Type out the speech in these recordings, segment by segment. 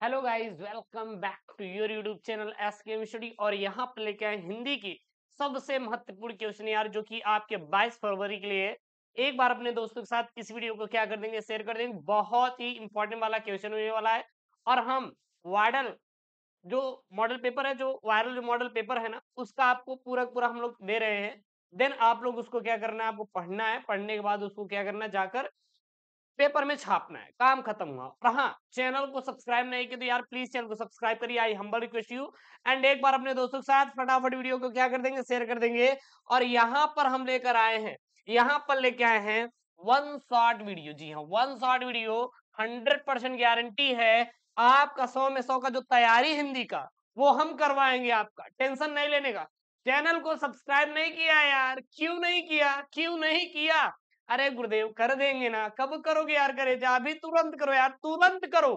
Hello guys, welcome back to your YouTube channel SKM study. और यहाँ पर लेके आए हिंदी की सबसे महत्वपूर्ण क्वेश्चन यार, जो कि आपके 22 फरवरी के लिए है। एक बार अपने दोस्तों के साथ इस वीडियो को क्या कर देंगे, शेयर कर देंगे। बहुत ही इंपॉर्टेंट वाला क्वेश्चन होने वाला है। और हम वाइडल जो मॉडल पेपर है, जो वायरल जो मॉडल पेपर है ना, उसका आपको पूरा पूरा हम लोग दे रहे हैं। देन आप लोग उसको क्या करना है, आपको पढ़ना है। पढ़ने के बाद उसको क्या करना है, जाकर पेपर में छापना है। काम खत्म हुआ। और हाँ, चैनल को सब्सक्राइब नहीं किया तो यार प्लीज चैनल को सब्सक्राइब करिए। आई हम्बल रिक्वेस्ट यू। एंड एक बार अपने दोस्तों के साथ फटाफट वीडियो को क्या कर देंगे, शेयर कर देंगे। और यहाँ पर हम लेकर आए हैं, यहाँ पर लेके आए हैं वन शॉट वीडियो। जी हाँ, वन शॉट वीडियो। 100% गारंटी है आपका 100 में 100 का जो तैयारी हिंदी का, वो हम करवाएंगे। आपका टेंशन नहीं लेने का। चैनल को सब्सक्राइब नहीं किया यार, क्यों नहीं किया, क्यों नहीं किया? अरे गुरुदेव कर देंगे ना, कब करोगे यार? करे जा अभी, तुरंत करो यार, तुरंत करो।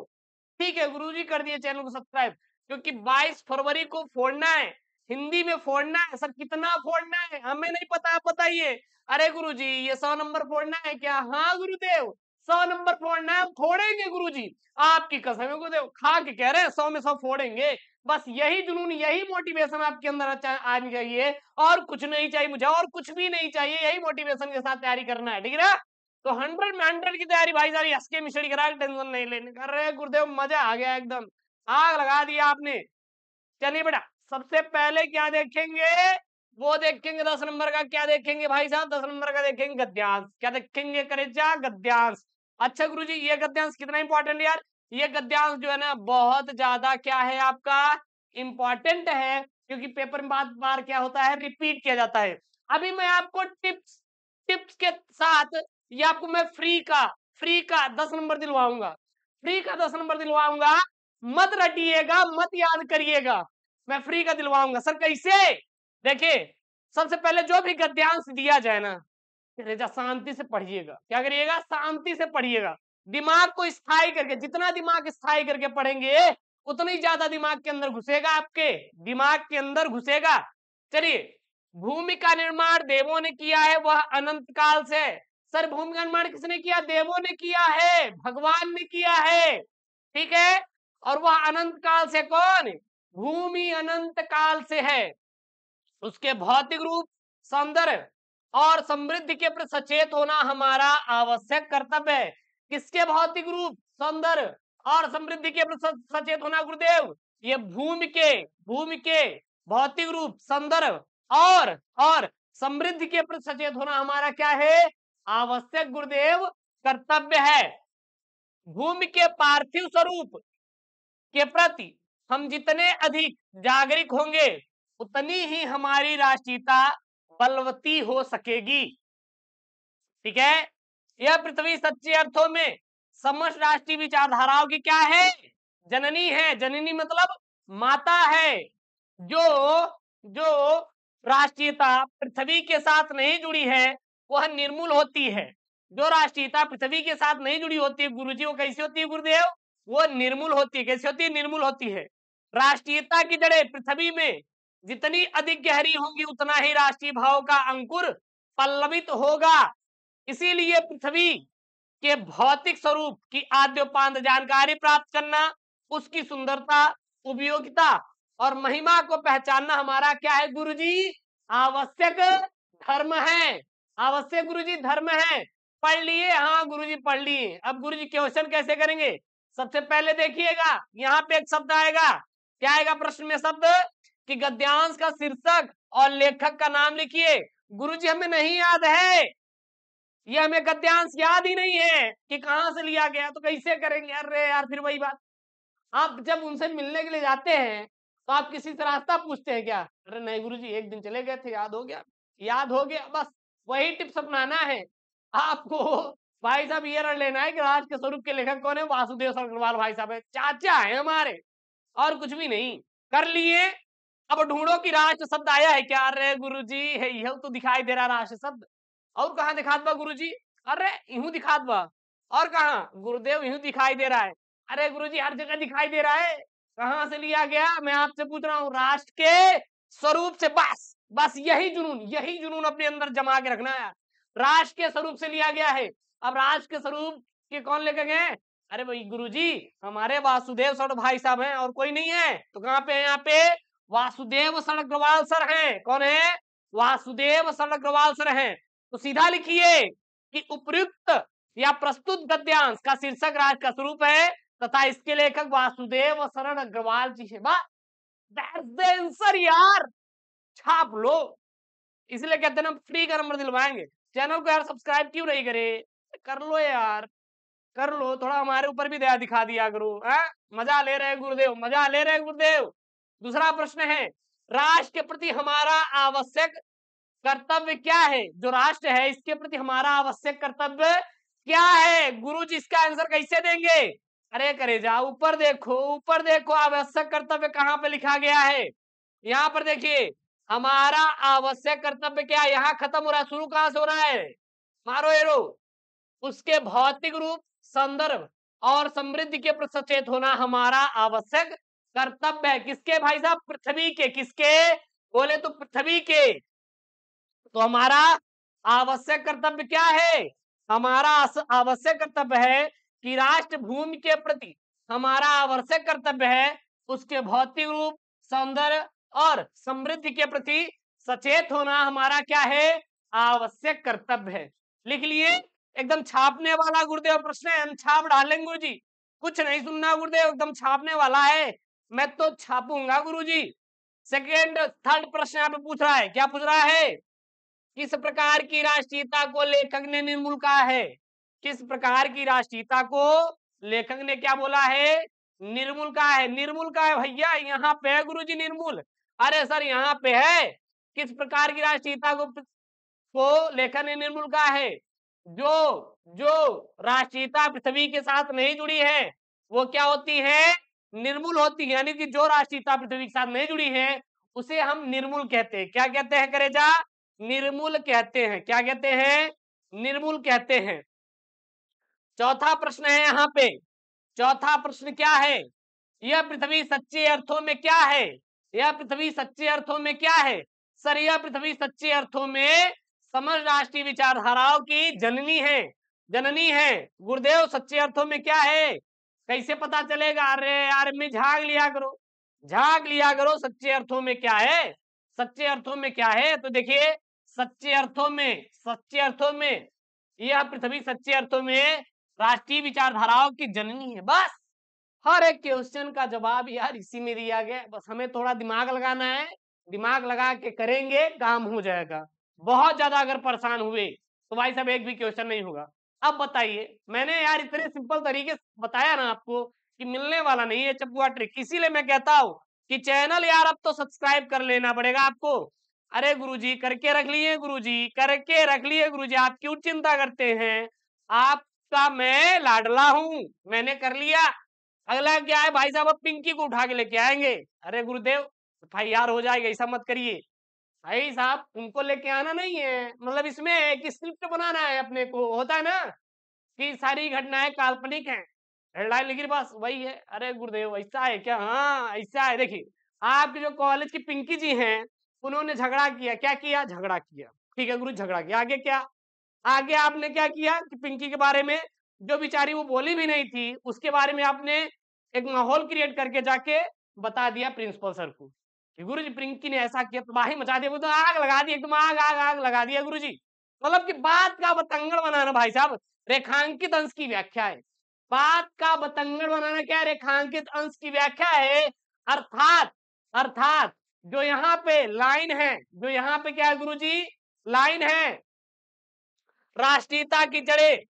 ठीक है गुरुजी, कर दिए चैनल को सब्सक्राइब। क्योंकि 22 फरवरी को फोड़ना है, हिंदी में फोड़ना है। सर कितना फोड़ना है हमें नहीं पता, आप बताइए। अरे गुरुजी ये 100 नंबर फोड़ना है क्या? हाँ गुरुदेव, 100 नंबर फोड़ना है, फोड़ेंगे गुरुजी। आपकी कसम है गुरुदेव, खा के कह रहे हैं 100 में 100 फोड़ेंगे। बस यही जुनून, यही मोटिवेशन आपके अंदर आनी चाहिए। और कुछ नहीं चाहिए मुझे, और कुछ भी नहीं चाहिए। यही मोटिवेशन के साथ तैयारी करना है, ठीक है ना? तो 100 में 100 की तैयारी भाई सारी हंस के मिश्री करा, टेंशन नहीं लेने। कर रहे गुरुदेव, मजा आ गया एकदम, आग लगा दिया आपने। चलिए बेटा, सबसे पहले क्या देखेंगे, वो देखेंगे 10 नंबर का। क्या देखेंगे भाई साहब? 10 नंबर का देखेंगे गद्यांश। क्या देखेंगे करेजा? गद्यांश। अच्छा गुरुजी, ये गद्यांश कितना इंपॉर्टेंट यार? ये गद्यांश जो है ना, बहुत ज्यादा क्या है आपका, इंपॉर्टेंट है। क्योंकि पेपर में बार बार क्या होता है, रिपीट किया जाता है। अभी मैं आपको टिप्स टिप्स के साथ, ये आपको मैं फ्री का 10 नंबर दिलवाऊंगा। फ्री का 10 नंबर दिलवाऊंगा। मत रटिएगा, मत याद करिएगा, मैं फ्री का दिलवाऊंगा। सर कैसे? देखिए, सबसे पहले जो भी गद्यांश दिया जाए ना, रेजा शांति से पढ़िएगा। क्या करिएगा? शांति से पढ़िएगा। दिमाग को स्थायी करके, जितना दिमाग स्थायी करके पढ़ेंगे, उतना ही ज्यादा दिमाग के अंदर घुसेगा, आपके दिमाग के अंदर घुसेगा। चलिए, भूमि का निर्माण देवों ने किया है, वह अनंत काल से। सर भूमि का निर्माण किसने किया? देवों ने किया है, भगवान ने किया है, ठीक है। और वह अनंत काल से कौन? भूमि अनंत काल से है। उसके भौतिक रूप, सौंदर्य और समृद्धि के प्रति सचेत होना हमारा आवश्यक कर्तव्य है। किसके भौतिक रूप, सौंदर्य और समृद्धि के प्रति सचेत होना गुरुदेव? ये भूमि के भौतिक रूप, सौंदर्य और समृद्धि के प्रति सचेत होना हमारा क्या है? आवश्यक गुरुदेव कर्तव्य है। भूमि के पार्थिव स्वरूप के प्रति हम जितने अधिक जागरूक होंगे, उतनी ही हमारी राष्ट्रीयता बलवती हो सकेगी, ठीक है। यह पृथ्वी सच्चे अर्थों में समस्त राष्ट्रीय विचारधाराओं की क्या है? जननी है। जननी मतलब माता है। जो जो राष्ट्रीयता पृथ्वी के साथ नहीं जुड़ी है, वह निर्मूल होती है। जो राष्ट्रीयता पृथ्वी के साथ नहीं जुड़ी होती है गुरुजी, वो कैसी होती है गुरुदेव? वो निर्मूल होती है। कैसी होती है? निर्मूल होती है। राष्ट्रीयता की जड़ें पृथ्वी में जितनी अधिक गहरी होंगी, उतना ही राष्ट्रीय भाव का अंकुर पल्लवित होगा। इसीलिए पृथ्वी के भौतिक स्वरूप की आद्योपांत जानकारी प्राप्त करना, उसकी सुंदरता, उपयोगिता और महिमा को पहचानना हमारा क्या है गुरुजी? आवश्यक धर्म है। आवश्यक गुरुजी धर्म है। पढ़ लिए? हाँ गुरुजी पढ़ लिए। अब गुरुजी क्वेश्चन कैसे करेंगे? सबसे पहले देखिएगा, यहाँ पे एक शब्द आएगा। क्या आएगा प्रश्न में? शब्द कि गद्यांश का शीर्षक और लेखक का नाम लिखिए। गुरुजी हमें नहीं याद है, ये हमें गद्यांश याद ही नहीं है कि कहां से लिया गया, तो कैसे करेंगे? अरे यार, फिर वही बात। आप जब उनसे मिलने के लिए जाते हैं, तो आप किसी से रास्ता पूछते हैं क्या? अरे नहीं गुरुजी, एक दिन चले गए थे, याद हो गया, याद हो गया, बस वही टिप्स अपनाना है आपको। भाई साहब ये रट लेना है कि राज के स्वरूप के लेखक कौन है? वासुदेव अग्रवाल भाई साहब है, चाचा है हमारे, और कुछ भी नहीं। कर लिए? अब ढूंढो कि राष्ट्र शब्द आया है क्या? अरे गुरुजी है, यह तो दिखाई दे रहा राष्ट्र शब्द। और कहाँ दिखात बा गुरुजी? अरे यूं दिखात बा। और कहाँ गुरुदेव? यूं दिखाई दे रहा है। अरे गुरुजी हर जगह दिखाई दे रहा है। कहां से लिया गया? मैं आपसे पूछ रहा हूँ, राष्ट्र के स्वरूप से। बस बस यही जुनून अपने अंदर जमा के रखना है। राष्ट्र के स्वरूप से लिया गया है। अब राष्ट्र के स्वरूप के कौन लेकर गए? अरे भाई गुरुजी, हमारे वासुदेव सर भाई साहब हैं और कोई नहीं है, तो कहाँ पे है? यहाँ पे वासुदेव सर अग्रवाल सर हैं। कौन है? वासुदेव सर अग्रवाल सर हैं। तो सीधा लिखिए कि उपयुक्त या प्रस्तुत गद्यांश का शीर्षक राज का स्वरूप है तथा इसके लेखक वासुदेव शरण अग्रवाल जी है। बस दैट्स द आंसर यार, छाप लो। इसलिए कहते हैं ना, फ्री का नंबर दिलवाएंगे। चैनल को यार सब्सक्राइब क्यों नहीं करे? कर लो यार, कर लो, थोड़ा हमारे ऊपर भी दया दिखा दिया करो। मजा ले रहे गुरुदेव, मजा ले रहे गुरुदेव। दूसरा प्रश्न है, राष्ट्र के प्रति हमारा आवश्यक कर्तव्य क्या है? जो राष्ट्र है इसके प्रति हमारा आवश्यक कर्तव्य क्या है? गुरु जी इसका आंसर कैसे देंगे? अरे करे जाओ, ऊपर देखो, ऊपर देखो, आवश्यक कर्तव्य कहाँ पे लिखा गया है? यहाँ पर देखिए, हमारा आवश्यक कर्तव्य क्या है? यहाँ खत्म हो रहा है, शुरू कहाँ से हो रहा है? मारो एरो। उसके भौतिक रूप, संदर्भ और समृद्धि के प्रति सचेत होना हमारा आवश्यक कर्तव्य है। किसके भाई साहब? पृथ्वी के। किसके? बोले तो पृथ्वी के। तो हमारा आवश्यक कर्तव्य क्या है? हमारा आवश्यक कर्तव्य है कि राष्ट्र भूमि के प्रति हमारा आवश्यक कर्तव्य है उसके भौतिक रूप, सौंदर्य और समृद्धि के प्रति सचेत होना हमारा क्या है? आवश्यक कर्तव्य है। लिख लिए? एकदम छापने वाला गुरुदेव प्रश्न है, हम छाप डालेंगे गुरु जी। कुछ नहीं सुनना गुरुदेव, एकदम छापने वाला है। मैं तो छापूंगा गुरु जी। सेकेंड थर्ड प्रश्न यहाँ पे पूछ रहा है, क्या पूछ रहा है? किस प्रकार की राष्ट्रीयता को लेखक ने निर्मूल कहा है? किस प्रकार की राष्ट्रीयता को लेखक ने क्या बोला है? निर्मूल कहा है। निर्मूल कहा है भैया, यहाँ पे है गुरुजी निर्मूल। अरे सर यहाँ पे है, किस प्रकार की राष्ट्रीयता को लेखक ने निर्मूल कहा है? जो जो राष्ट्रीयता पृथ्वी के साथ नहीं जुड़ी है वो क्या होती है? निर्मूल होती है। यानी कि जो राष्ट्रीयता पृथ्वी के साथ नहीं जुड़ी है उसे हम निर्मूल कहते हैं। क्या कहते हैं करेजा? निर्मूल कहते हैं। क्या कहते हैं? निर्मूल कहते हैं। चौथा प्रश्न है यहाँ पे। चौथा प्रश्न क्या है? यह पृथ्वी सच्चे अर्थों में क्या है? यह पृथ्वी सच्चे अर्थों में क्या है? सर यह पृथ्वी सच्चे अर्थों में समझ राष्ट्रीय विचारधाराओं की जननी है। जननी है। गुरुदेव सच्चे अर्थों में क्या है? कैसे पता चलेगा? अरे यार में झाग लिया करो, झाग लिया करो, सच्चे अर्थों में क्या है? सच्चे अर्थों में क्या है? तो देखिए, सच्चे अर्थों में, सच्चे अर्थों में यह पृथ्वी सच्चे अर्थों में राष्ट्रीय विचारधाराओं की जननी है। बस हर एक क्वेश्चन का जवाब यार इसी में दिया गया। बस हमें थोड़ा दिमाग लगाना है, दिमाग लगा के करेंगे काम हो जाएगा। बहुत ज्यादा अगर परेशान हुए तो भाई साहब एक भी क्वेश्चन नहीं होगा। अब बताइए, मैंने यार इतने सिंपल तरीके से बताया ना आपको कि मिलने वाला नहीं है चपुआ ट्रिक। इसीलिए मैं कहता हूँ कि चैनल यार अब तो सब्सक्राइब कर लेना पड़ेगा आपको। अरे गुरुजी करके रख लिए, गुरुजी करके रख लिए, गुरुजी आप क्यों चिंता करते हैं? आपका मैं लाडला हूं, मैंने कर लिया। अगला क्या है भाई साहब? अब पिंकी को उठा के लेके आएंगे। अरे गुरुदेव भाई यार हो जाएगा, ऐसा मत करिए भाई साहब। उनको लेके आना नहीं है, मतलब इसमें एक स्क्रिप्ट बनाना है अपने को। होता है ना कि सारी घटनाएं काल्पनिक हैं, हेडलाइन लिखी बस वही है। अरे गुरुदेव ऐसा है क्या? हाँ ऐसा है। देखिए, आपके जो कॉलेज की पिंकी जी हैं उन्होंने झगड़ा किया। क्या किया? झगड़ा किया। ठीक है गुरु, झगड़ा किया। आगे क्या? आगे आपने क्या किया कि पिंकी के बारे में जो बेचारी वो बोली भी नहीं थी उसके बारे में आपने एक माहौल क्रिएट करके जाके बता दिया प्रिंसिपल सर को कि गुरुजी पिंकी ने ऐसा किया, तबाही मचा दिया, वो तो आग लगा दी, एकदम आग आग आग लगा दिया गुरुजी। मतलब कि बात का बतंगड़ बनाना भाई साहब रेखांकित अंश की व्याख्या है। बात का बतंगड़ बनाना क्या है? रेखांकित अंश की व्याख्या है। अर्थात अर्थात जो यहाँ पे लाइन है, जो यहाँ पे क्या है गुरुजी? लाइन है, राष्ट्रीयता की जड़ें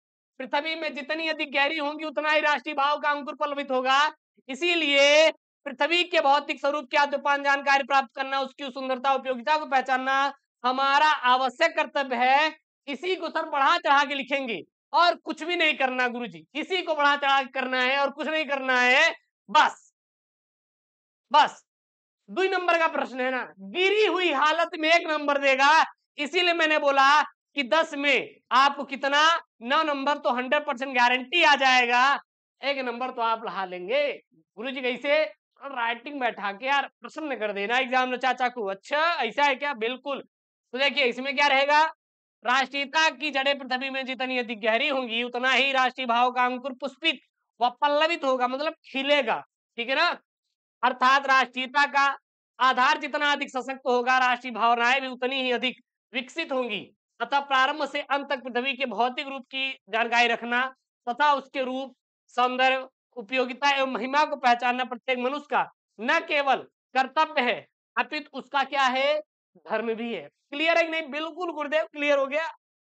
पृथ्वी में जितनी अधिक गहरी होंगी उतना ही राष्ट्रीय भाव का अंकुर पल्लवित होगा। इसीलिए पृथ्वी के भौतिक स्वरूप की आद्यपान जानकारी प्राप्त करना, उसकी सुंदरता उपयोगिता को पहचानना हमारा आवश्यक कर्तव्य है। इसी को सर बढ़ा चढ़ा के लिखेंगे और कुछ भी नहीं करना गुरुजी, इसी को बढ़ा चढ़ा के करना है और कुछ नहीं करना है। बस बस 2 नंबर का प्रश्न है ना, गिरी हुई हालत में 1 नंबर देगा। इसीलिए मैंने बोला कि 10 में आपको कितना? 9 नंबर तो 100% गारंटी आ जाएगा। 1 नंबर तो आप ला लेंगे। गुरुजी कैसे? राइटिंग बैठा के यार प्रसन्न कर देना एग्जाम चाचा को। अच्छा ऐसा है क्या? बिल्कुल। तो देखिए इसमें क्या रहेगा? राष्ट्रीयता की जड़ें पृथ्वी में जितनी अधिक गहरी होंगी उतना ही राष्ट्रीय भाव का अंकुर पुष्पित वह पल्लवित होगा मतलब खिलेगा, ठीक है ना। अर्थात राष्ट्रीयता का आधार जितना अधिक सशक्त होगा, राष्ट्रीय भावनाएं भी उतनी ही अधिक विकसित होंगी। अतः प्रारंभ से अंत तक पृथ्वी के भौतिक रूप की जानकारी रखना तथा उसके रूप, सौंदर्य, उपयोगिता एवं महिमा को पहचानना प्रत्येक मनुष्य का न केवल कर्तव्य है अपितु उसका क्या है, धर्म भी है। क्लियर है कि नहीं? बिल्कुल गुरुदेव क्लियर हो गया।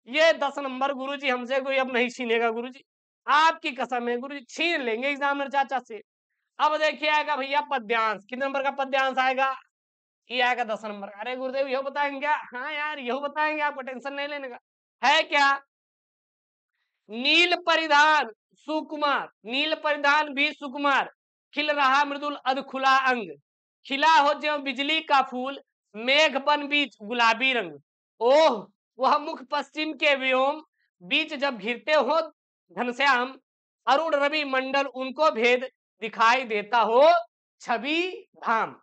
ये 10 नंबर गुरुजी हमसे कोई अब नहीं छीनेगा गुरुजी, आपकी कसम है गुरुजी, छीन लेंगे एग्जामिनर चाचा से। अब देखिए आएगा भैया पद्यांश, कितने नंबर का पद्यांश आएगा? ये आएगा 10 नंबर। अरे गुरुदेव यहो बताएंगे क्या? हाँ यार यहो बताएंगे, आपको टेंशन नहीं लेने का है क्या। नील परिधान सुकुमार, नील परिधान भी सुकुमार, खिल रहा मृदुल अधखुला अंग, खिला हो ज्यों बिजली का फूल, मेघ बन बीच गुलाबी रंग। ओह वह मुख पश्चिम के व्योम, बीच जब घिरते हो घनश्याम, अरुण रवि मंडल उनको भेद, दिखाई देता हो छवि धाम।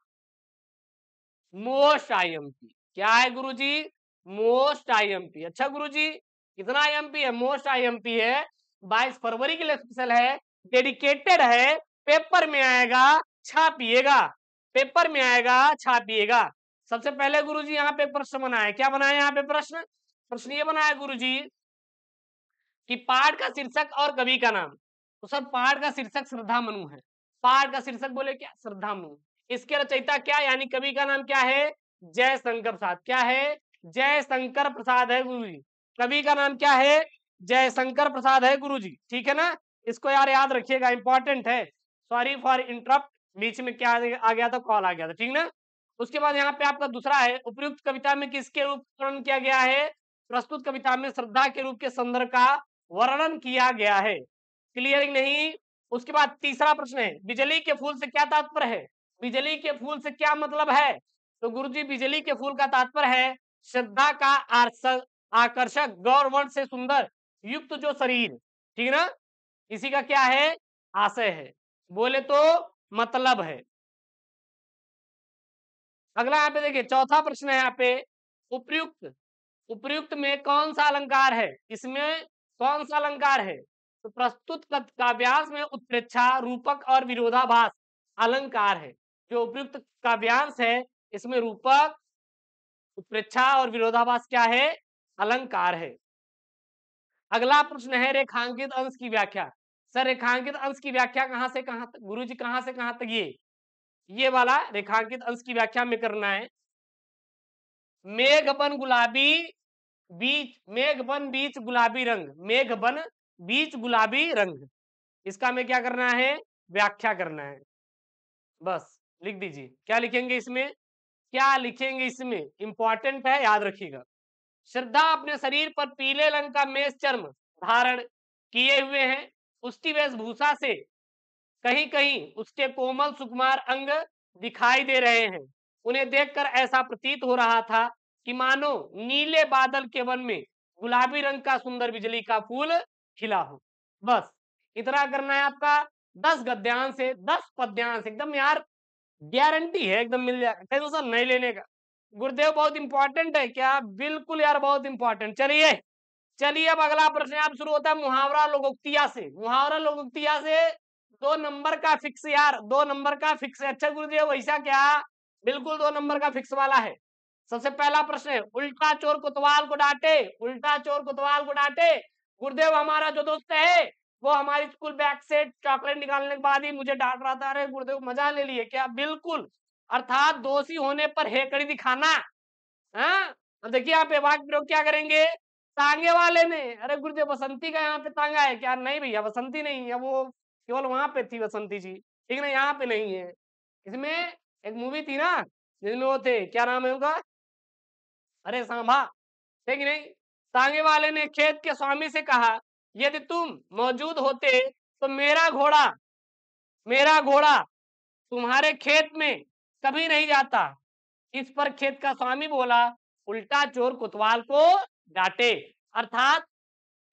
मोस्ट आईएमपी क्या है गुरुजी? Most IMP. अच्छा गुरुजी कितना आईएमपी है? मोस्ट आईएमपी है, 22 फरवरी के लिए स्पेशल है, डेडिकेटेड है, पेपर में आएगा छापिएगा, पेपर में आएगा छापिएगा। सबसे पहले गुरुजी यहाँ पे प्रश्न बना है, क्या बना है यहाँ पे प्रश्न? प्रश्न ये बना है गुरुजी कि पाठ का शीर्षक और कवि का नाम। तो सर पाठ का शीर्षक श्रद्धा मनु है, पाठ का शीर्षक बोले क्या? श्रद्धा मनु। इसके रचयिता क्या यानी कवि का नाम क्या है? जय शंकर प्रसाद। क्या है? जय शंकर प्रसाद है गुरुजी। कवि का नाम क्या है? जय शंकर प्रसाद है गुरुजी, ठीक है ना। इसको यार याद रखिएगा, इंपॉर्टेंट है। सॉरी फॉर इंटरप्ट, बीच में क्या आ गया था, कॉल आ गया था, ठीक ना। उसके बाद यहाँ पे आपका दूसरा है, उपयुक्त कविता में किसके रूप वर्णन किया गया है? प्रस्तुत कविता में श्रद्धा के रूप के संदर्भ का वर्णन किया गया है। क्लियर नहीं? उसके बाद तीसरा प्रश्न है, बिजली के फूल से क्या तात्पर्य है? बिजली के फूल से क्या मतलब है? तो गुरुजी बिजली के फूल का तात्पर्य है श्रद्धा का आकर्षक गौरवर्ण से सुंदर युक्त जो शरीर, ठीक है ना, इसी का क्या है? आशय है, बोले तो मतलब है। अगला यहाँ पे देखिए चौथा प्रश्न है यहाँ पे, उपयुक्त, उपयुक्त में कौन सा अलंकार है? इसमें कौन सा अलंकार है? तो प्रस्तुत काव्यांश में उत्प्रेक्षा, रूपक और विरोधाभास अलंकार है। जो उपयुक्त काव्यांश है इसमें रूपक, उत्प्रेक्षा और विरोधाभास क्या है? अलंकार है। अगला प्रश्न है रेखांकित अंश की व्याख्या। सर रेखांकित अंश की व्याख्या कहां से कहां तक गुरुजी, कहां से कहां तक? ये वाला रेखांकित अंश की व्याख्या में करना है। मेघ बन गुलाबी बीच, मेघ बन बीच गुलाबी रंग, मेघ बन बीच गुलाबी रंग, इसका में क्या करना है? व्याख्या करना है। बस लिख दीजिए, क्या लिखेंगे इसमें? क्या लिखेंगे इसमें? इंपॉर्टेंट है, याद रखिएगा। श्रद्धा अपने शरीर पर पीले रंग का मेष चर्म धारण किए हुए हैं, उसकी वेशभूषा से कहीं कहीं उसके कोमल सुकुमार अंग दिखाई दे रहे हैं। उन्हें देखकर ऐसा प्रतीत हो रहा था कि मानो नीले बादल के वन में गुलाबी रंग का सुंदर बिजली का फूल खिला हो। बस इतना करना है आपका। 10 गद्यांश से 10 पद्यांश एकदम यार गारंटी है, एकदम मिल जाएगा, टेंशन नहीं लेने का। गुरुदेव बहुत इंपॉर्टेंट है क्या? बिल्कुल यार बहुत इंपॉर्टेंट। चलिए चलिए अब अगला प्रश्न आप शुरू होता है मुहावरा लोकोक्तिया से। मुहावरा लोकोक्तिया से 2 नंबर का फिक्स यार, 2 नंबर का फिक्स है। अच्छा गुरुदेव ऐसा क्या? बिल्कुल 2 नंबर का फिक्स वाला है। सबसे पहला प्रश्न है, उल्टा चोर कोतवाल को डांटे, उल्टा चोर कोतवाल को डांटे। गुरुदेव हमारा जो दोस्त है वो हमारी स्कूल बैग से चॉकलेट निकालने के बाद ही मुझे डांट रहा था। अरे गुरुदेव मजा ले लिए क्या? बिल्कुल, अर्थात दोषी होने पर हेकड़ी दिखाना। हाँ अब देखिए यहाँ पे वाक्य प्रयोग क्या करेंगे? तांगे वाले ने, अरे गुरुदेव बसंती का यहाँ पे तांगा है क्या? नहीं भैया बसंती नहीं है, वो केवल वहां पे थी बसंती जी, ठीक ना, यहाँ पे नहीं है। इसमें एक मूवी थी ना जिसमें वो थे, क्या नाम है उनका? अरे सांभा, ठीक नहीं। तांगे वाले ने खेत के स्वामी से कहा यदि तुम मौजूद होते तो मेरा घोड़ा तुम्हारे खेत में कभी नहीं जाता। इस पर खेत का स्वामी बोला उल्टा चोर कोतवाल को डांटे। अर्थात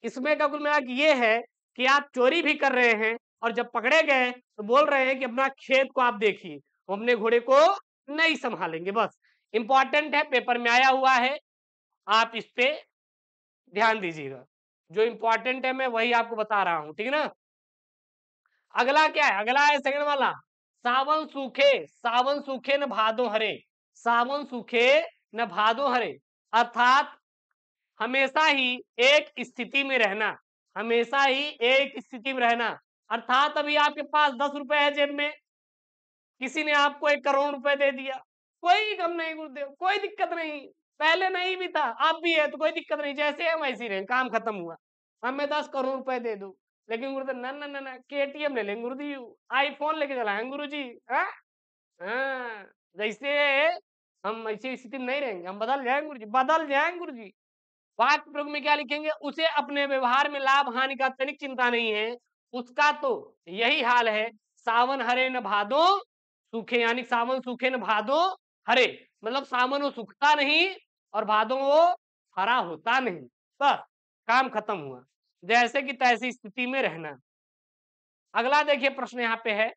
इसमें का कुल मिला ये है कि आप चोरी भी कर रहे हैं और जब पकड़े गए तो बोल रहे हैं कि अपना खेत को आप देखिए, हम अपने घोड़े को नहीं संभालेंगे। बस इंपॉर्टेंट है, पेपर में आया हुआ है, आप इस पे ध्यान दीजिएगा। जो इंपॉर्टेंट है मैं वही आपको बता रहा हूं, ठीक है ना। अगला क्या है, अगला है सेकंड वाला, सावन सूखे न भादो हरे, सावन सूखे न भादो हरे, अर्थात हमेशा ही एक स्थिति में रहना, हमेशा ही एक स्थिति में रहना। अर्थात अभी आपके पास 10 रुपए है जेब में, किसी ने आपको 1 करोड़ रुपए दे दिया, कोई गम नहीं गुरुदेव, कोई दिक्कत नहीं, पहले नहीं भी था अब भी है तो कोई दिक्कत नहीं, जैसे हम वैसे ही रहें, काम खत्म हुआ, हमें 10 करोड़ रुपए दे दो। लेकिन गुरुदेव ना ना ना ना, केटीएम ले लेंगे गुरुदेव, आईफोन लेके चलाएंगे गुरुजी। हाँ हाँ, जैसे हम ऐसी स्थिति में नहीं रहेंगे, हम बदल जाएंगे गुरुजी, बदल जाएंगे गुरुजी। वाक्य प्रयोग में क्या लिखेंगे, उसे अपने व्यवहार में लाभ हानि का तनिक चिंता नहीं है, उसका तो यही हाल है, सावन हरे न भादो सूखे, यानी सावन सूखे न भादो हरे, मतलब सावन वो सूखता नहीं और भादो वो हरा होता नहीं, बस काम खत्म हुआ, जैसे कि तैसी स्थिति में रहना। अगला देखिए प्रश्न यहाँ पे है,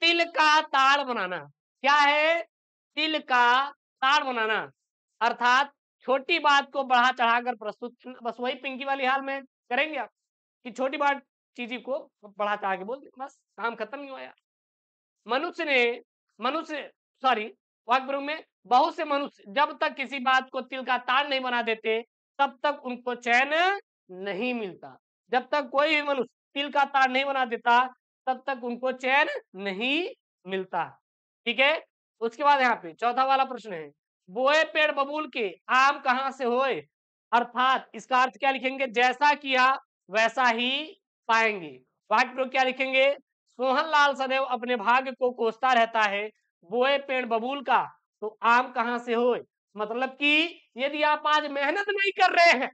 तिल का ताड़ बनाना, क्या है, तिल का ताड़ बनाना, अर्थात छोटी बात को बढ़ा चढ़ाकर प्रस्तुत, बस वही पिंकी वाली हाल में करेंगे आप कि छोटी बात चीज को बढ़ा चढ़ा के बोल दे, बस काम खत्म नहीं हुआ यार। मनुष्य सॉरी, वाक्य प्रयोग में, बहुत से मनुष्य जब तक किसी बात को तिल का ताड़ नहीं बना देते तब तक उनको चैन नहीं मिलता, जब तक कोई भी मनुष्य तिल का ताड़ नहीं बना देता तब तक उनको चैन नहीं मिलता। ठीक है, उसके बाद यहाँ पे चौथा वाला प्रश्न है, बोए पेड़ बबूल के आम कहाँ से होए, अर्थात इसका अर्थ क्या लिखेंगे, जैसा किया वैसा ही पाएंगे। वाक्य प्रयोग क्या लिखेंगे, सोहनलाल सदैव अपने भाग्य को कोसता रहता है, बोए पेड़ बबूल का तो आम कहाँ से होए, मतलब कि यदि आप आज मेहनत नहीं कर रहे हैं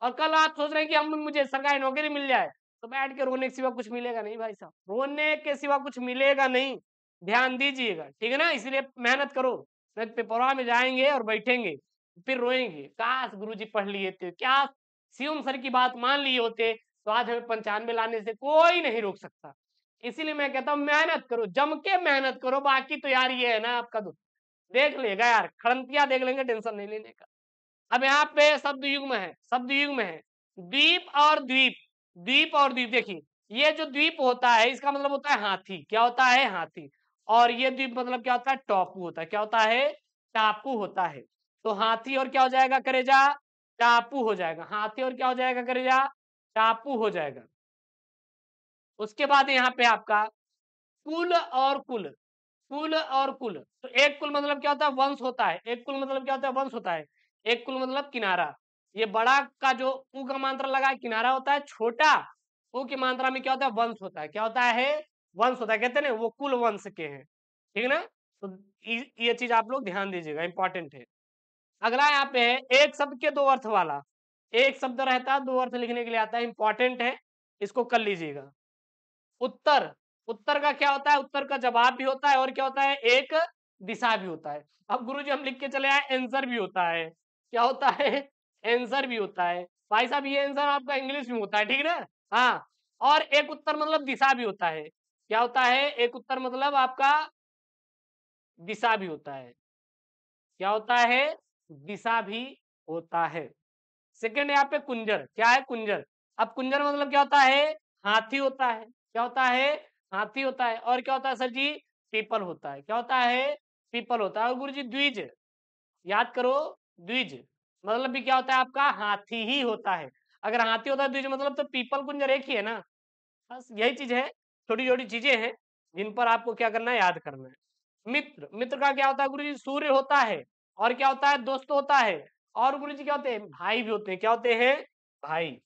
और कल आप सोच रहे हैं कि हम मुझे सरकारी नौकरी मिल जाए, तो बैठ के रोने के सिवा कुछ मिलेगा नहीं भाई साहब, रोने के सिवा कुछ मिलेगा नहीं, ध्यान दीजिएगा, ठीक है ना। इसलिए मेहनत करो, पेपरवा में जाएंगे और बैठेंगे फिर रोएंगे, काश गुरुजी पढ़ लिए थे, क्या शिवम सर की बात मान लिए होते तो आज हमें 95 लाने से कोई नहीं रोक सकता। इसीलिए मैं कहता हूँ मेहनत करो, जम के मेहनत करो, बाकी तो यार ये है ना आपका देख लेगा यार, खड़ंतिया देख लेंगे, टेंशन नहीं लेने का। अब यहाँ पे शब्द युग्म है, शब्द युग्म है, द्वीप और द्वीप, द्वीप और द्वीप, देखिए ये जो द्वीप होता है इसका मतलब होता है हाथी, क्या होता है, हाथी, और ये द्वीप मतलब क्या होता है, टापू होता है, क्या होता है, टापू होता है। तो हाथी और क्या हो जाएगा करेजा, टापू हो जाएगा, हाथी और क्या हो जाएगा करेजा, टापू हो जाएगा। उसके बाद यहाँ पे आपका कुल और कुल, कुल और कुल, तो एक कुल मतलब क्या होता है, वंश होता है, एक कुल मतलब क्या होता है, वंश होता है, एक कुल मतलब किनारा, ये बड़ा का जो ऊ का मात्रा लगा है किनारा होता है, छोटा ऊ की मात्रा में क्या होता है, वंश होता है, क्या होता है, वंश होता है, कहते हैं ना वो कुल वंश के हैं, ठीक है ना। तो ये चीज आप लोग ध्यान दीजिएगा, इंपॉर्टेंट है। अगला यहाँ पे है एक शब्द के दो अर्थ वाला, एक शब्द रहता है दो अर्थ लिखने के लिए आता है, इंपॉर्टेंट है, इसको कर लीजिएगा। उत्तर, उत्तर का क्या होता है, उत्तर का जवाब भी होता है और क्या होता है, एक दिशा भी होता है। अब गुरुजी हम लिख के चले आए आंसर भी होता है, क्या होता है, आंसर भी होता है भाई साहब, ये आंसर आपका इंग्लिश में होता है, ठीक है ना। हाँ, और एक उत्तर मतलब दिशा भी होता है, क्या होता है, एक उत्तर मतलब आपका दिशा भी होता है, क्या होता है, दिशा भी होता है। सेकंड यहाँ पे कुंजर, क्या है, कुंजर, अब कुंजर मतलब क्या होता है, हाथी होता है, क्या होता है, हाथी होता है, और क्या होता है सर जी, पीपल होता है, क्या होता है, पीपल होता है। और गुरु जी द्विज, याद करो, द्विज मतलब भी क्या होता है आपका, हाथी ही होता है, अगर हाथी होता है द्विज मतलब तो पीपल कुंजर एक ही है ना, बस यही चीज है, छोटी छोटी चीजें हैं जिन पर आपको क्या करना है, याद करना है। मित्र, मित्र का क्या होता है गुरु जी, सूर्य होता है, और क्या होता है, दोस्त होता है, और गुरु जी क्या होते हैं, भाई भी होते हैं, क्या होते हैं, भाई,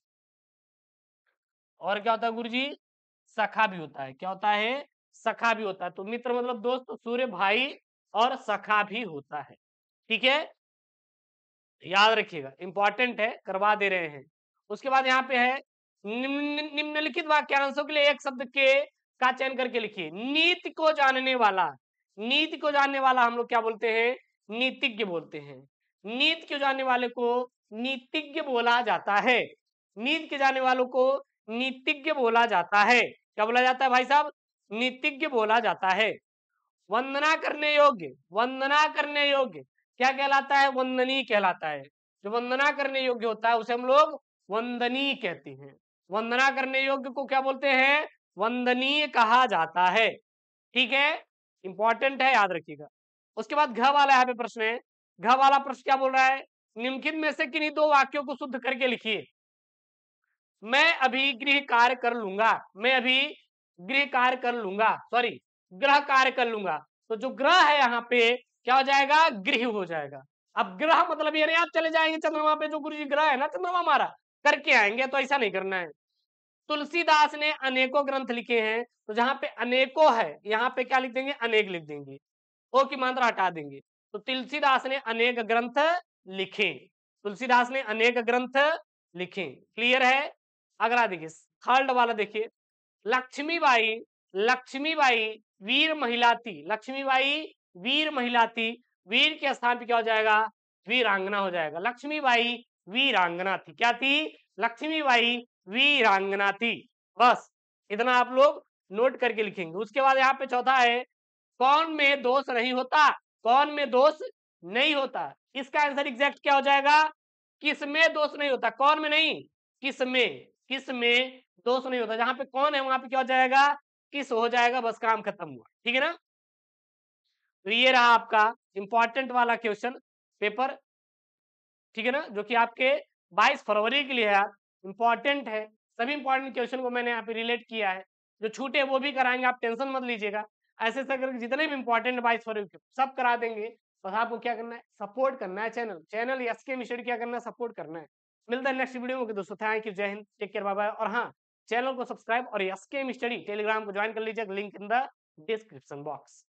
और क्या होता है गुरु जी, सखा भी होता है, क्या होता है, सखा भी होता है। तो मित्र मतलब दोस्त, सूर्य भाई, और सखा भी होता है, ठीक है, याद रखिएगा, इंपॉर्टेंट है, करवा दे रहे हैं। उसके बाद यहाँ पे है निम्नलिखित वाक्यांशों के लिए एक शब्द के का चयन करके लिखिए, नीति को जानने वाला, नीति को जानने वाला हम लोग क्या बोलते हैं, नीतिज्ञ बोलते हैं, नीति को जानने वाले को नीतिज्ञ बोला जाता है, नीति के जानने वालों को नीतिज्ञ बोला जाता है, क्या बोला जाता है भाई साहब, नीतिज्ञ बोला जाता है। वंदना करने योग्य, वंदना करने योग्य क्या कहलाता है, वंदनीय कहलाता है, जो वंदना करने योग्य होता है उसे हम लोग वंदनीय कहते हैं, वंदना करने योग्य को क्या बोलते हैं, वंदनीय कहा जाता है। ठीक है, इंपॉर्टेंट है, याद रखिएगा। उसके बाद घ वाला यहाँ पे प्रश्न है। घ वाला प्रश्न क्या बोल रहा है? निम्नलिखित में से किन्हीं दो वाक्यों को शुद्ध करके लिखिए। मैं अभी गृह कार्य कर लूंगा, मैं अभी गृह कार्य कर लूंगा, सॉरी ग्रह कार्य कर लूंगा। तो जो ग्रह है यहाँ पे क्या हो जाएगा? गृह हो जाएगा। अब ग्रह मतलब ये नहीं आप चले जाएंगे चंद्रमा पे, जो गुरु जी ग्रह है ना चंद्रमा हमारा, करके आएंगे, तो ऐसा नहीं करना है। तुलसीदास ने अनेकों ग्रंथ लिखे हैं, तो जहां पे अनेकों है यहाँ पे क्या लिख देंगे? अनेक लिख देंगे, ओ की मात्रा हटा देंगे। तो तुलसीदास ने अनेक ग्रंथ लिखे, तुलसीदास ने अनेक ग्रंथ लिखे। क्लियर है? अगला देखिए थर्ड वाला देखिए, लक्ष्मीबाई, लक्ष्मीबाई वीर महिला थी, लक्ष्मीबाई वीर महिला थी, वीर के स्थान पे क्या हो जाएगा? वीरांगना हो जाएगा। लक्ष्मीबाई वीरांगना थी, क्या थी? लक्ष्मीबाई वीरांगना थी। बस इतना आप लोग नोट करके लिखेंगे। उसके बाद यहाँ पे चौथा है, कौन में दोष नहीं होता? कौन में दोष नहीं होता? इसका आंसर एग्जैक्ट क्या हो जाएगा? किस में दोष नहीं होता? कौन में नहीं, किस में, किस में दोष नहीं होता। जहां पे कौन है वहां पे क्या हो जाएगा? किस हो जाएगा, बस काम खत्म हुआ। ठीक है ना? तो ये रहा आपका इंपॉर्टेंट वाला क्वेश्चन पेपर, ठीक है ना, जो कि आपके 22 फरवरी के लिए है, इंपॉर्टेंट है। सभी इंपॉर्टेंट क्वेश्चन को मैंने यहाँ पे रिलेट किया है, जो छूटे वो भी कराएंगे, आप टेंशन मत लीजिएगा। ऐसे ऐसे करके जितने भी इंपॉर्टेंट 22 फरवरी के सब करा देंगे। बस आपको क्या करना है? सपोर्ट करना है चैनल एसके मिस्टर क्या करना है? सपोर्ट करना है। मिलता है नेक्स्ट वीडियो में दोस्तों। थैंक यू, जय हिंद, टेक केयर, बाय बाय। और हाँ, चैनल को सब्सक्राइब और एसके स्टडी टेलीग्राम को ज्वाइन कर लीजिए, link in the description box.